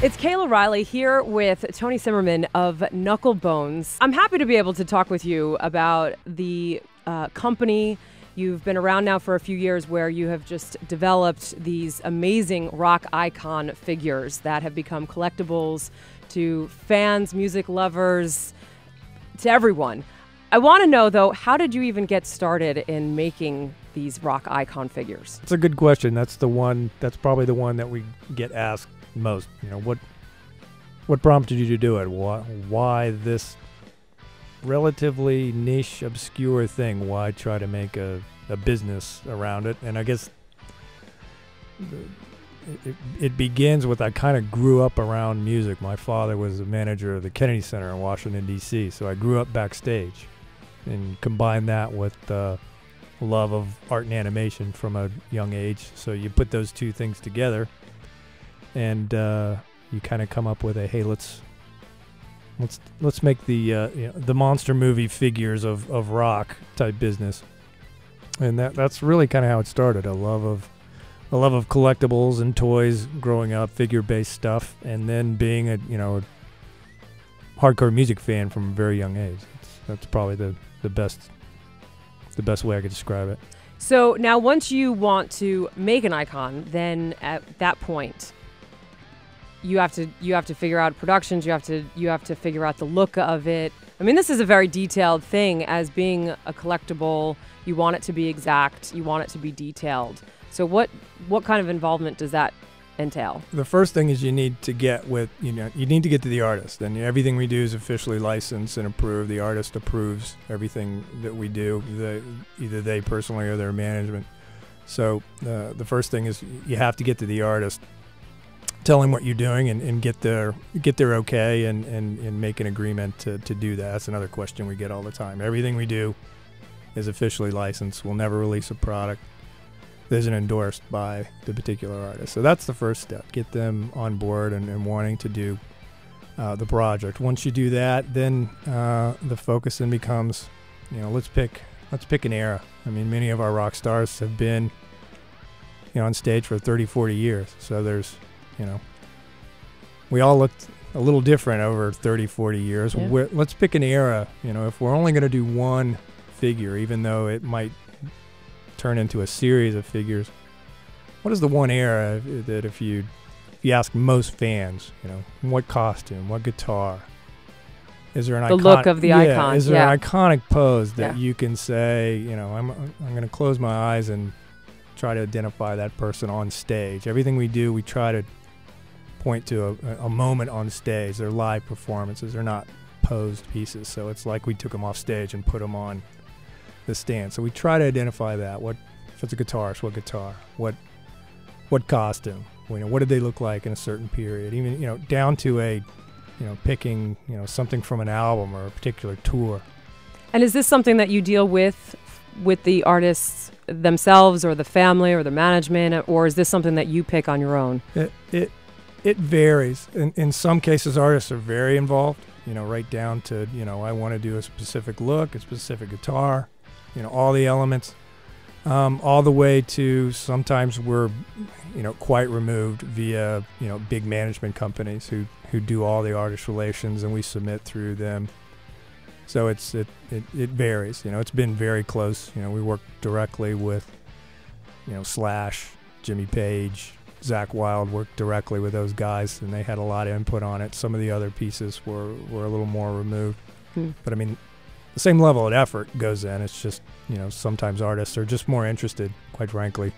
It's Kayla Riley here with Tony Zimmerman of Knucklebonz. I'm happy to be able to talk with you about the company. You've been around now for a few years where you have just developed these amazing rock icon figures that have become collectibles to fans, music lovers, to everyone. I want to know, though, how did you even get started in making these rock icon figures? It's a good question. That's probably the one that we get asked most. You know, what prompted you to do it? Why this relatively niche, obscure thing? Why try to make a business around it? And I guess it begins with, I kind of grew up around music. My father was the manager of the Kennedy Center in Washington, D.C., so I grew up backstage and combined that with love of art and animation from a young age. So you put those two things together, and you kind of come up with hey, let's make the monster movie figures of rock type business, and that's really kind of how it started. A love of collectibles and toys growing up, figure based stuff, and then being a hardcore music fan from a very young age. That's probably the best way I could describe it. So now, once you want to make an icon, then at that point, you have to figure out productions. You have to figure out the look of it. I mean, this is a very detailed thing. As being a collectible, you want it to be exact. You want it to be detailed. So what kind of involvement does that entail? The first thing is you need to get to the artist, and everything we do is officially licensed and approved. The artist approves everything that we do, either they personally or their management. So the first thing is you have to get to the artist, tell him what you're doing, and get their okay and make an agreement to do that. That's another question we get all the time. Everything we do is officially licensed. We'll never release a product that isn't endorsed by the particular artist. So that's the first step. Get them on board and wanting to do the project. Once you do that, then the focus then becomes, let's pick an era. I mean, many of our rock stars have been on stage for 30, 40 years. So there's we all looked a little different over 30, 40 years. Yeah. Let's pick an era. If we're only going to do one figure, even though it might turn into a series of figures, what is the one era that if you ask most fans, what costume, what guitar, is there an look of the icon? Is there an iconic pose that you can say, I'm going to close my eyes and try to identify that person on stage. Everything we do, we try to point to a moment on stage. They're live performances. They're not posed pieces. So it's like we took them off stage and put them on the stand. So we try to identify that. If it's a guitarist, what guitar? What costume? What did they look like in a certain period? Even down to picking something from an album or a particular tour. And is this something that you deal with the artists themselves, or the family, or the management, or is this something that you pick on your own? It varies. In some cases, artists are very involved. Right down to I want to do a specific look, a specific guitar, all the elements, all the way to sometimes we're quite removed via big management companies who do all the artist relations, and we submit through them. So it varies. It's been very close. We work directly with Slash, Jimmy Page, Zakk Wylde worked directly with those guys, and they had a lot of input on it. Some of the other pieces were a little more removed. But I mean, the same level of effort goes in. It's just sometimes artists are just more interested, quite frankly,